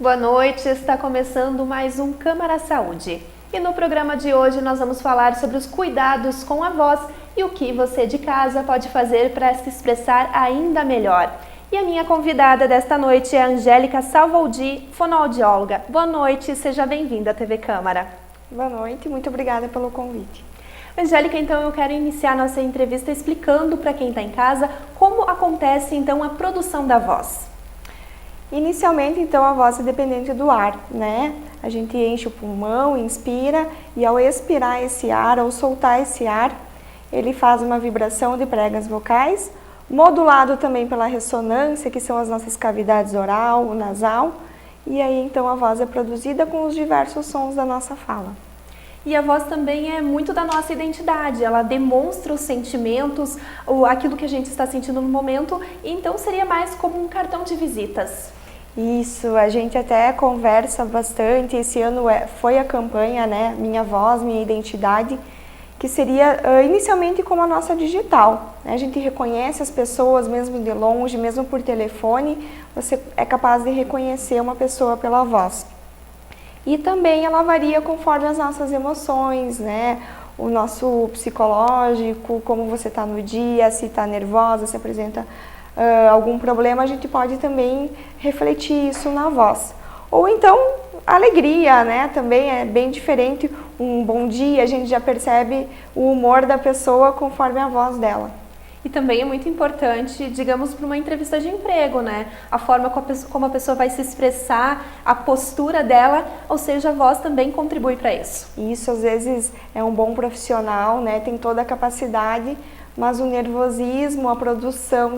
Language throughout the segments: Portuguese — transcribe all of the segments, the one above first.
Boa noite, está começando mais um Câmara Saúde. E no programa de hoje nós vamos falar sobre os cuidados com a voz e o que você de casa pode fazer para se expressar ainda melhor. E a minha convidada desta noite é a Angélica Salvoldi, fonoaudióloga. Boa noite, seja bem-vinda à TV Câmara. Boa noite, muito obrigada pelo convite. Angélica, então eu quero iniciar nossa entrevista explicando para quem está em casa como acontece então a produção da voz. Inicialmente, então, a voz é dependente do ar, né? A gente enche o pulmão, inspira e ao expirar esse ar, ou soltar esse ar, ele faz uma vibração de pregas vocais, modulado também pela ressonância, que são as nossas cavidades oral, nasal, e aí então a voz é produzida com os diversos sons da nossa fala. E a voz também é muito da nossa identidade, ela demonstra os sentimentos, aquilo que a gente está sentindo no momento, então seria mais como um cartão de visitas. Isso, a gente até conversa bastante, esse ano foi a campanha, né, Minha Voz, Minha Identidade, que seria inicialmente como a nossa digital, né? A gente reconhece as pessoas mesmo de longe, mesmo por telefone, você é capaz de reconhecer uma pessoa pela voz. E também ela varia conforme as nossas emoções, né? O nosso psicológico, como você está no dia, se está nervosa, se apresenta algum problema, a gente pode também refletir isso na voz. Ou então, alegria, né? Também é bem diferente. Um bom dia, a gente já percebe o humor da pessoa conforme a voz dela. E também é muito importante, digamos, para uma entrevista de emprego, né? A forma como a pessoa vai se expressar, a postura dela, ou seja, a voz também contribui para isso. Isso, às vezes, é um bom profissional, né? Tem toda a capacidade, mas o nervosismo, a produção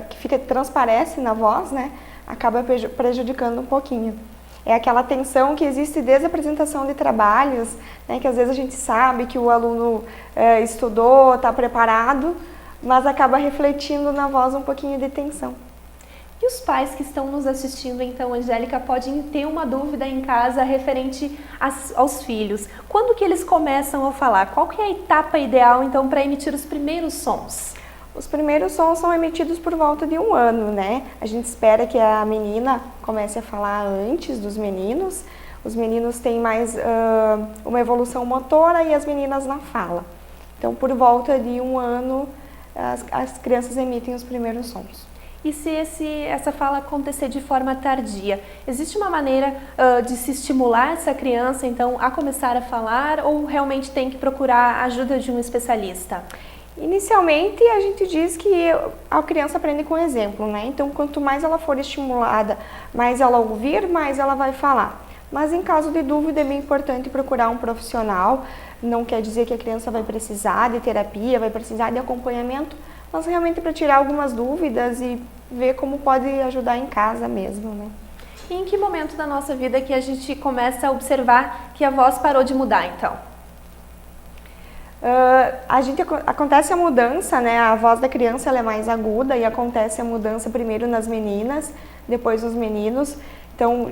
que transparece na voz, né? Acaba prejudicando um pouquinho. É aquela tensão que existe desde a apresentação de trabalhos, né? Que às vezes a gente sabe que o aluno estudou, está preparado, mas acaba refletindo na voz um pouquinho de tensão. E os pais que estão nos assistindo, então, Angélica, podem ter uma dúvida em casa referente aos filhos. Quando que eles começam a falar? Qual que é a etapa ideal, então, para emitir os primeiros sons? Os primeiros sons são emitidos por volta de 1 ano, né? A gente espera que a menina comece a falar antes dos meninos. Os meninos têm mais uma evolução motora e as meninas na fala. Então, por volta de 1 ano, as crianças emitem os primeiros sons. E se essa fala acontecer de forma tardia, existe uma maneira de se estimular essa criança, então, a começar a falar ou realmente tem que procurar a ajuda de um especialista? Inicialmente, a gente diz que a criança aprende com exemplo, né? Então, quanto mais ela for estimulada, mais ela ouvir, mais ela vai falar. Mas em caso de dúvida é bem importante procurar um profissional. Não quer dizer que a criança vai precisar de terapia, vai precisar de acompanhamento, mas realmente para tirar algumas dúvidas e ver como pode ajudar em casa mesmo, né? E em que momento da nossa vida que a gente começa a observar que a voz parou de mudar, então? Acontece a mudança, né? A voz da criança ela é mais aguda e acontece a mudança primeiro nas meninas, depois nos meninos. Então,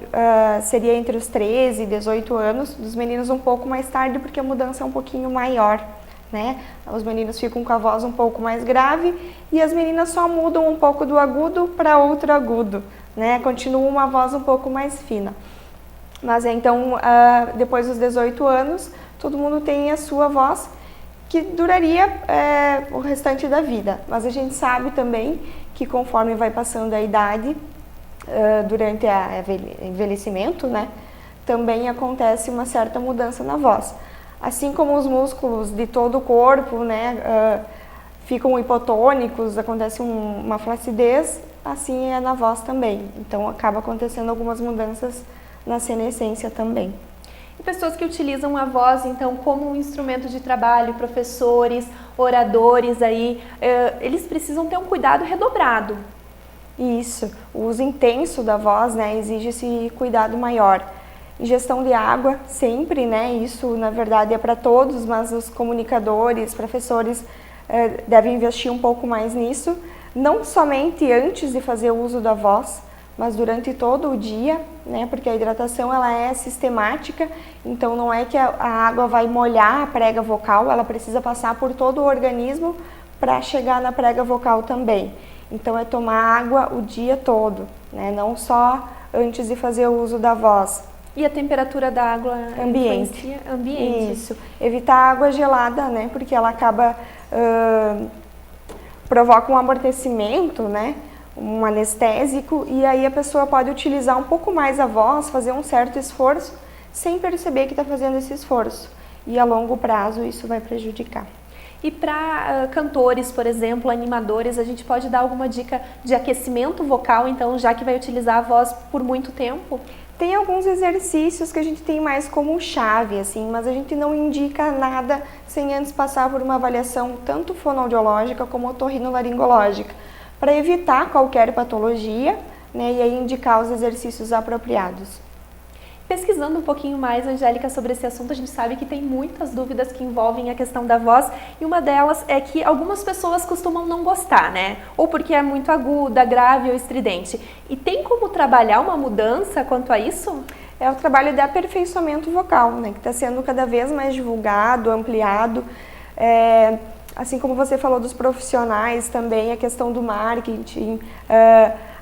seria entre os 13 e 18 anos, dos meninos um pouco mais tarde, porque a mudança é um pouquinho maior, né? Os meninos ficam com a voz um pouco mais grave e as meninas só mudam um pouco do agudo para outro agudo, né? Continua uma voz um pouco mais fina. Mas então, depois dos 18 anos, todo mundo tem a sua voz, que duraria o restante da vida. Mas a gente sabe também que conforme vai passando a idade, durante o envelhecimento, né, também acontece uma certa mudança na voz. Assim como os músculos de todo o corpo, né, ficam hipotônicos, acontece uma flacidez, assim é na voz também. Então acaba acontecendo algumas mudanças na senescência também. E pessoas que utilizam a voz, então, como um instrumento de trabalho, professores, oradores aí, eles precisam ter um cuidado redobrado. Isso, o uso intenso da voz, né, exige esse cuidado maior. Ingestão de água, sempre, né, isso na verdade é para todos, mas os comunicadores, professores devem investir um pouco mais nisso, não somente antes de fazer o uso da voz, mas durante todo o dia, né, porque a hidratação ela é sistemática, então não é que a água vai molhar a prega vocal, ela precisa passar por todo o organismo para chegar na prega vocal também. Então é tomar água o dia todo, né? Não só antes de fazer o uso da voz. E a temperatura da água Ambiente. Ambiente. Isso. Evitar água gelada, né? Porque ela acaba provoca um amortecimento, né? Um anestésico, e aí a pessoa pode utilizar um pouco mais a voz, fazer um certo esforço, sem perceber que está fazendo esse esforço. E a longo prazo isso vai prejudicar. E para cantores, por exemplo, animadores, a gente pode dar alguma dica de aquecimento vocal, então, já que vai utilizar a voz por muito tempo? Tem alguns exercícios que a gente tem mais como chave, assim, mas a gente não indica nada sem antes passar por uma avaliação tanto fonoaudiológica como otorrinolaringológica, para evitar qualquer patologia, né, e aí indicar os exercícios apropriados. Pesquisando um pouquinho mais, Angélica, sobre esse assunto, a gente sabe que tem muitas dúvidas que envolvem a questão da voz, e uma delas é que algumas pessoas costumam não gostar, né? Ou porque é muito aguda, grave ou estridente. E tem como trabalhar uma mudança quanto a isso? É o trabalho de aperfeiçoamento vocal, né, que está sendo cada vez mais divulgado, ampliado. Assim como você falou dos profissionais também, a questão do marketing,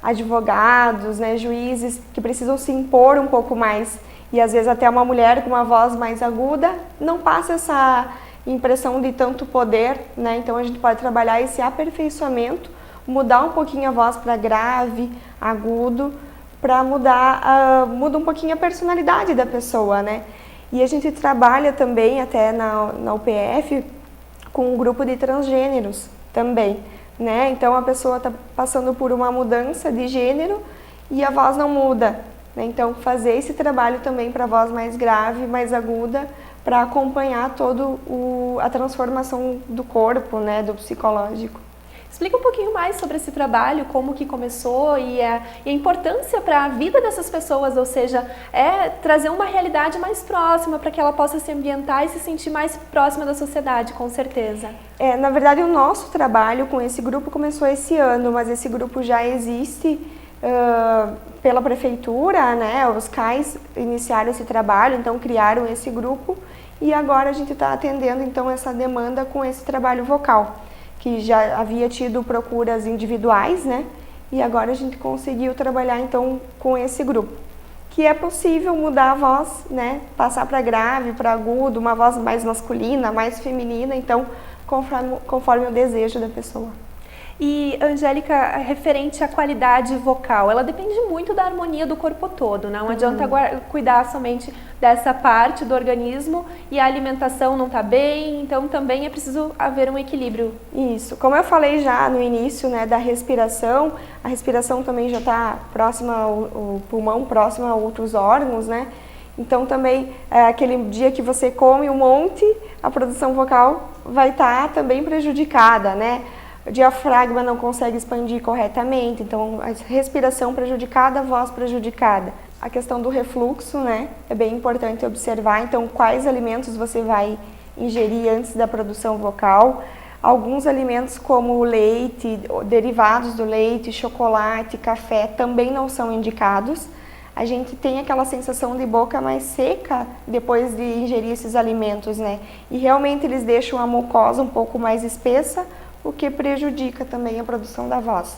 advogados, né, juízes que precisam se impor um pouco mais, e às vezes até uma mulher com uma voz mais aguda não passa essa impressão de tanto poder, né? Então a gente pode trabalhar esse aperfeiçoamento, mudar um pouquinho a voz para grave, agudo, para muda um pouquinho a personalidade da pessoa, né? E a gente trabalha também até na UPF com um grupo de transgêneros também, né? Então a pessoa está passando por uma mudança de gênero e a voz não muda, né? Então fazer esse trabalho também para a voz mais grave, mais aguda, para acompanhar todo a transformação do corpo, né? Do psicológico. Explica um pouquinho mais sobre esse trabalho, como que começou e a importância para a vida dessas pessoas, ou seja, trazer uma realidade mais próxima para que ela possa se ambientar e se sentir mais próxima da sociedade, com certeza. Na verdade, o nosso trabalho com esse grupo começou esse ano, mas esse grupo já existe pela prefeitura, né? Os CAIs iniciaram esse trabalho, então criaram esse grupo e agora a gente está atendendo então essa demanda com esse trabalho vocal, que já havia tido procuras individuais, né? E agora a gente conseguiu trabalhar então com esse grupo. Que é possível mudar a voz, né? Passar para grave, para agudo, uma voz mais masculina, mais feminina, então conforme o desejo da pessoa. E, Angélica, referente à qualidade vocal, ela depende muito da harmonia do corpo todo, não adianta cuidar somente dessa parte do organismo e a alimentação não está bem, então também é preciso haver um equilíbrio. Isso, como eu falei já no início, né, da respiração, a respiração também já está próxima ao pulmão, próxima a outros órgãos, né? Então também, aquele dia que você come um monte, a produção vocal vai estar também prejudicada, né? O diafragma não consegue expandir corretamente, então a respiração prejudicada, a voz prejudicada. A questão do refluxo, né, é bem importante observar, então quais alimentos você vai ingerir antes da produção vocal. Alguns alimentos como o leite, derivados do leite, chocolate, café também não são indicados. A gente tem aquela sensação de boca mais seca depois de ingerir esses alimentos, né, e realmente eles deixam a mucosa um pouco mais espessa, o que prejudica também a produção da voz.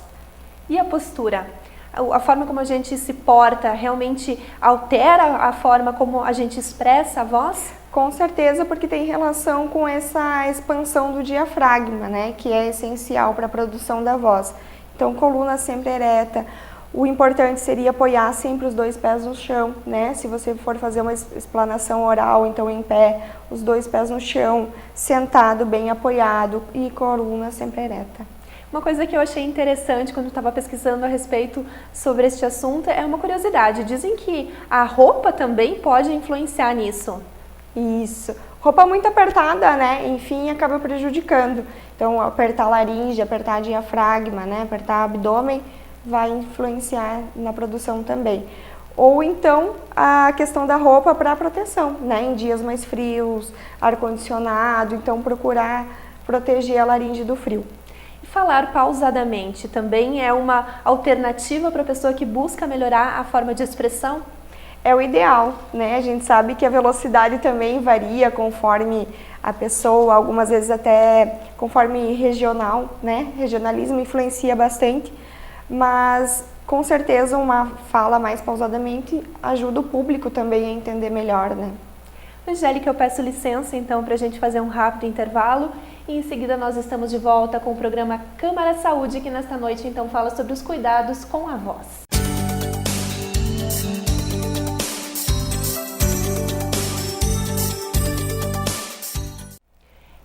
E a postura? A forma como a gente se porta realmente altera a forma como a gente expressa a voz? Com certeza, porque tem relação com essa expansão do diafragma, né, que é essencial para a produção da voz. Então, coluna sempre ereta. O importante seria apoiar sempre os dois pés no chão, né? Se você for fazer uma explanação oral, então em pé, os dois pés no chão, sentado, bem apoiado e coluna sempre ereta. Uma coisa que eu achei interessante quando estava pesquisando a respeito sobre este assunto é uma curiosidade. Dizem que a roupa também pode influenciar nisso. Isso. Roupa muito apertada, né? Enfim, acaba prejudicando. Então, apertar a laringe, apertar a diafragma, né? Apertar o abdômen, vai influenciar na produção também. Ou então a questão da roupa para proteção, né? Em dias mais frios, ar-condicionado, então procurar proteger a laringe do frio. E falar pausadamente também é uma alternativa para a pessoa que busca melhorar a forma de expressão? É o ideal, né? A gente sabe que a velocidade também varia conforme a pessoa, algumas vezes até conforme regional, né? Regionalismo influencia bastante. Mas com certeza uma fala mais pausadamente ajuda o público também a entender melhor, né? Angélica, eu peço licença então para a gente fazer um rápido intervalo e em seguida nós estamos de volta com o programa Câmara Saúde, que nesta noite então fala sobre os cuidados com a voz.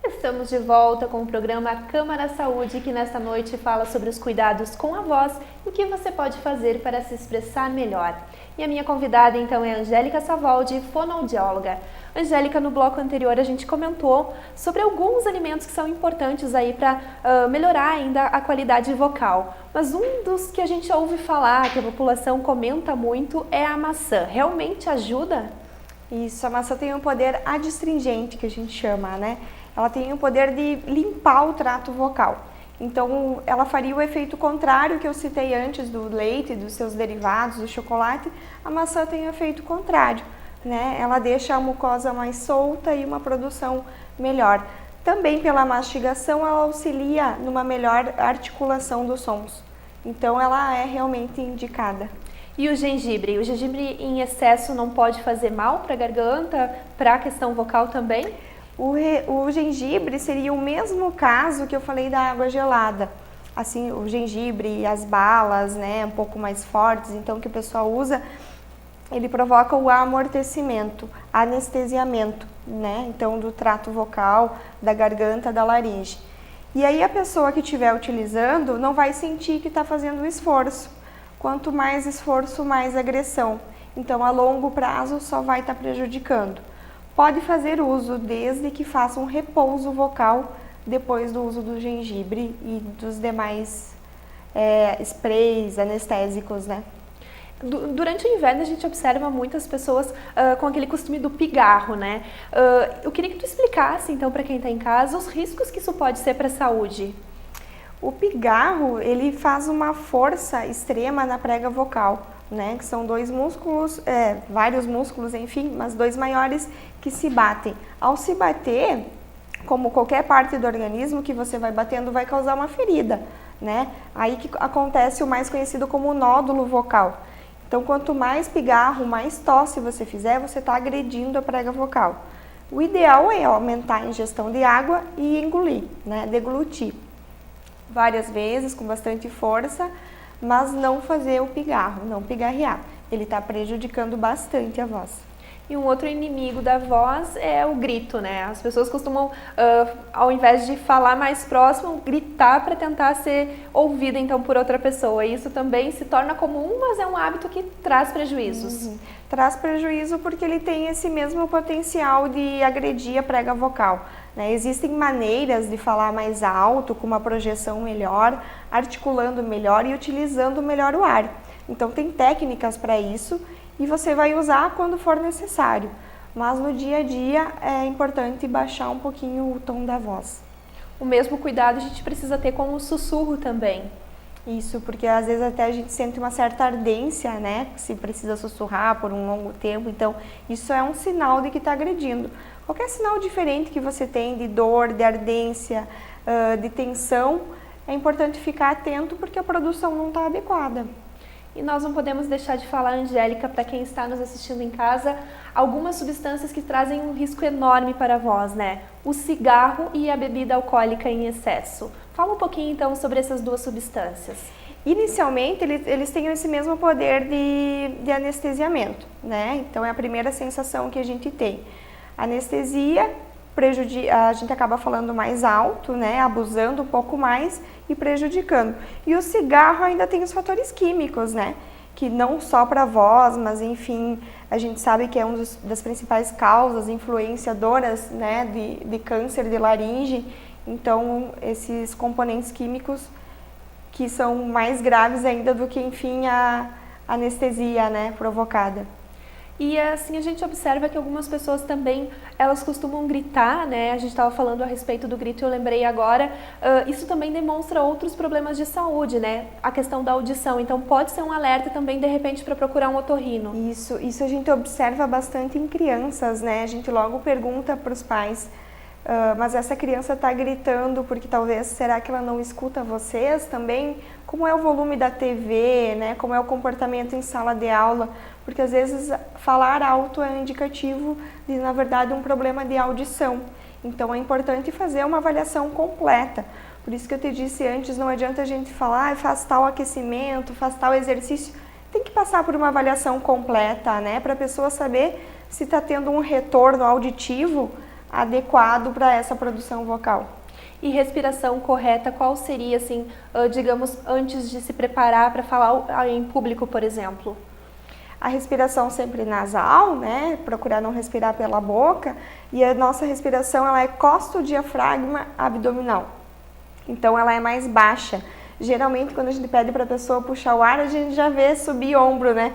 Estamos de volta com o programa Câmara Saúde, que nesta noite fala sobre os cuidados com a voz e o que você pode fazer para se expressar melhor. E a minha convidada então é Angélica Savoldi, fonoaudióloga. Angélica, no bloco anterior a gente comentou sobre alguns alimentos que são importantes aí para melhorar ainda a qualidade vocal. Mas um dos que a gente ouve falar, que a população comenta muito, é a maçã. Realmente ajuda? Isso, a maçã tem um poder adstringente, que a gente chama, né? Ela tem o poder de limpar o trato vocal. Então, ela faria o efeito contrário que eu citei antes do leite, dos seus derivados, do chocolate. A maçã tem o efeito contrário, né? Ela deixa a mucosa mais solta e uma produção melhor. Também pela mastigação, ela auxilia numa melhor articulação dos sons. Então, ela é realmente indicada. E o gengibre? O gengibre em excesso não pode fazer mal para a garganta, para a questão vocal também? O gengibre seria o mesmo caso que eu falei da água gelada. Assim, o gengibre e as balas, né, um pouco mais fortes, então que o pessoal usa, ele provoca o amortecimento, anestesiamento, né, então do trato vocal, da garganta, da laringe. E aí a pessoa que estiver utilizando não vai sentir que está fazendo um esforço. Quanto mais esforço, mais agressão. Então, a longo prazo, só vai estar prejudicando. Pode fazer uso desde que faça um repouso vocal depois do uso do gengibre e dos demais sprays anestésicos, né? Durante o inverno a gente observa muitas pessoas com aquele costume do pigarro, né? Eu queria que tu explicasse então para quem está em casa os riscos que isso pode ser para a saúde. O pigarro, ele faz uma força extrema na prega vocal, né? Que são dois músculos, vários músculos, enfim, mas dois maiores que se batem. Ao se bater, como qualquer parte do organismo que você vai batendo, vai causar uma ferida, né? Aí que acontece o mais conhecido como nódulo vocal. Então, quanto mais pigarro, mais tosse você fizer, você está agredindo a prega vocal. O ideal é aumentar a ingestão de água e engolir, né? Deglutir várias vezes, com bastante força, mas não fazer o pigarro, não pigarrear. Ele está prejudicando bastante a voz. E um outro inimigo da voz é o grito, né? As pessoas costumam, ao invés de falar mais próximo, gritar para tentar ser ouvida então por outra pessoa. E isso também se torna comum, mas é um hábito que traz prejuízos. Traz prejuízo porque ele tem esse mesmo potencial de agredir a prega vocal, né? Existem maneiras de falar mais alto, com uma projeção melhor, articulando melhor e utilizando melhor o ar. Então tem técnicas para isso e você vai usar quando for necessário. Mas no dia a dia é importante baixar um pouquinho o tom da voz. O mesmo cuidado a gente precisa ter com o sussurro também. Isso, porque às vezes até a gente sente uma certa ardência, né? Se precisa sussurrar por um longo tempo, então isso é um sinal de que está agredindo. Qualquer sinal diferente que você tem de dor, de ardência, de tensão, é importante ficar atento porque a produção não está adequada. E nós não podemos deixar de falar, Angélica, para quem está nos assistindo em casa, algumas substâncias que trazem um risco enorme para a voz, né? O cigarro e a bebida alcoólica em excesso. Fala um pouquinho então sobre essas duas substâncias. Inicialmente, eles têm esse mesmo poder de anestesiamento, né? Então é a primeira sensação que a gente tem. Anestesia, a gente acaba falando mais alto, né? Abusando um pouco mais e prejudicando. E o cigarro ainda tem os fatores químicos, né? Que não só para a voz, mas enfim, a gente sabe que é uma das principais causas influenciadoras, né? De câncer de laringe. Então, esses componentes químicos que são mais graves ainda do que, enfim, a anestesia, né, provocada. E assim a gente observa que algumas pessoas também, elas costumam gritar, né? A gente estava falando a respeito do grito, eu lembrei agora, isso também demonstra outros problemas de saúde, né? A questão da audição, então pode ser um alerta também, de repente, para procurar um otorrino. Isso a gente observa bastante em crianças, né? A gente logo pergunta para os pais, mas essa criança está gritando porque talvez, será que ela não escuta vocês também? Como é o volume da TV, né? Como é o comportamento em sala de aula? Porque às vezes falar alto é indicativo de, na verdade, um problema de audição. Então é importante fazer uma avaliação completa. Por isso que eu te disse antes, não adianta a gente falar, faz tal aquecimento, faz tal exercício. Tem que passar por uma avaliação completa, né? Para a pessoa saber se está tendo um retorno auditivo adequado para essa produção vocal. E respiração correta, qual seria, assim, digamos, antes de se preparar para falar em público, por exemplo? A respiração sempre nasal, né? Procurar não respirar pela boca. E a nossa respiração, ela é costo-diafragma abdominal. Então, ela é mais baixa. Geralmente, quando a gente pede para a pessoa puxar o ar, a gente já vê subir ombro, né?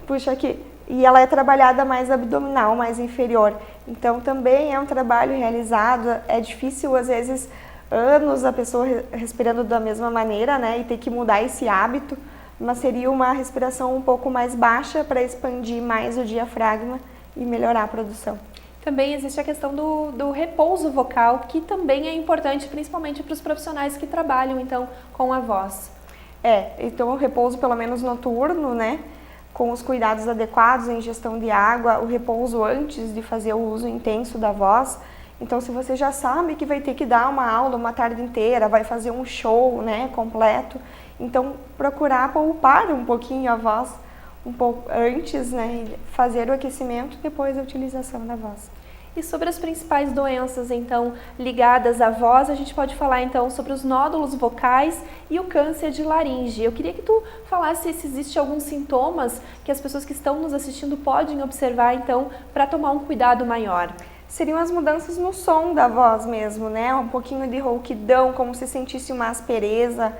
Puxa aqui. E ela é trabalhada mais abdominal, mais inferior. Então, também é um trabalho realizado. É difícil, às vezes, anos a pessoa respirando da mesma maneira, né? E ter que mudar esse hábito. Mas seria uma respiração um pouco mais baixa para expandir mais o diafragma e melhorar a produção. Também existe a questão do repouso vocal, que também é importante, principalmente para os profissionais que trabalham, então, com a voz. Então o repouso pelo menos noturno, né? Com os cuidados adequados, a ingestão de água, o repouso antes de fazer o uso intenso da voz. Então, se você já sabe que vai ter que dar uma aula uma tarde inteira, vai fazer um show, né, completo, então procurar poupar um pouquinho a voz, um pouco antes, né, fazer o aquecimento, depois a utilização da voz. E sobre as principais doenças, então, ligadas à voz, a gente pode falar, então, sobre os nódulos vocais e o câncer de laringe. Eu queria que tu falasse se existe alguns sintomas que as pessoas que estão nos assistindo podem observar, então, para tomar um cuidado maior. Seriam as mudanças no som da voz mesmo, né? Um pouquinho de rouquidão, como se sentisse uma aspereza,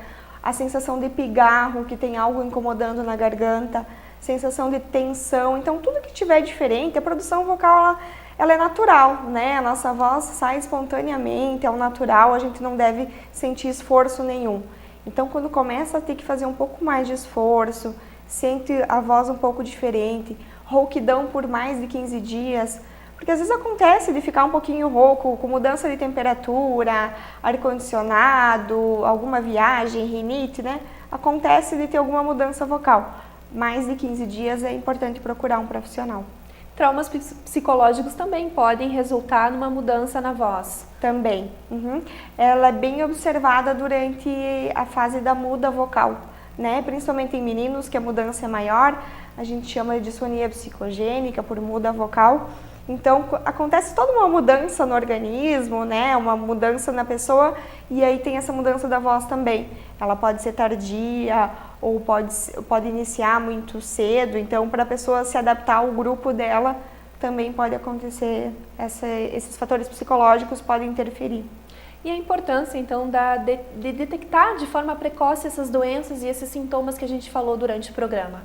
a sensação de pigarro, que tem algo incomodando na garganta, sensação de tensão. Então, tudo que tiver diferente, a produção vocal, ela é natural, né? A nossa voz sai espontaneamente, é o natural, a gente não deve sentir esforço nenhum. Então, quando começa a ter que fazer um pouco mais de esforço, sente a voz um pouco diferente, rouquidão por mais de 15 dias, porque às vezes acontece de ficar um pouquinho rouco, com mudança de temperatura, ar-condicionado, alguma viagem, rinite, né? Acontece de ter alguma mudança vocal. Mais de 15 dias é importante procurar um profissional. Traumas psicológicos também podem resultar numa mudança na voz. Também. Ela é bem observada durante a fase da muda vocal, né? Principalmente em meninos, que a mudança é maior. A gente chama de disfonia psicogênica por muda vocal. Então, acontece toda uma mudança no organismo, né? Uma mudança na pessoa, e aí tem essa mudança da voz também. Ela pode ser tardia ou pode iniciar muito cedo. Então, para a pessoa se adaptar ao grupo dela, também pode acontecer, esses fatores psicológicos podem interferir. E a importância, então, de detectar de forma precoce essas doenças e esses sintomas que a gente falou durante o programa.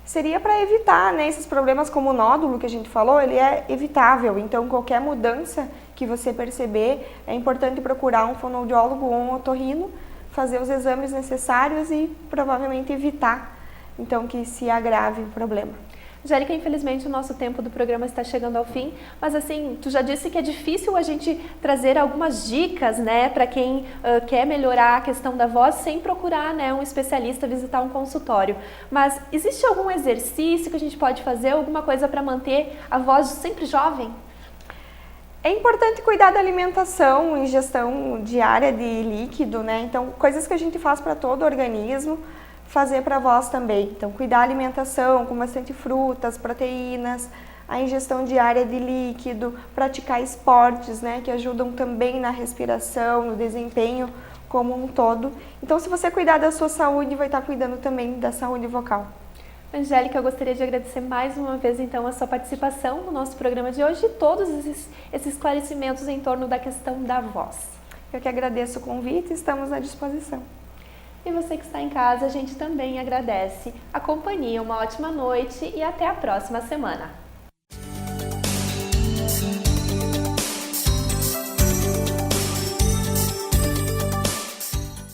Seria para evitar, né, esses problemas como o nódulo que a gente falou, ele é evitável. Então, qualquer mudança que você perceber, é importante procurar um fonoaudiólogo ou um otorrino, fazer os exames necessários e provavelmente evitar, então, que se agrave o problema. Angélica, infelizmente o nosso tempo do programa está chegando ao fim, mas assim, tu já disse que é difícil a gente trazer algumas dicas, né, para quem quer melhorar a questão da voz sem procurar, né, um especialista, visitar um consultório. Mas existe algum exercício que a gente pode fazer, alguma coisa para manter a voz sempre jovem? É importante cuidar da alimentação, ingestão diária de líquido, né, então coisas que a gente faz para todo o organismo, fazer para a voz também. Então, cuidar da alimentação com bastante frutas, proteínas, a ingestão diária de líquido, praticar esportes, né, que ajudam também na respiração, no desempenho como um todo. Então, se você cuidar da sua saúde, vai estar cuidando também da saúde vocal. Angélica, eu gostaria de agradecer mais uma vez, então, a sua participação no nosso programa de hoje e todos esses esclarecimentos em torno da questão da voz. Eu que agradeço o convite e estamos à disposição. E você que está em casa, a gente também agradece a companhia. Uma ótima noite e até a próxima semana.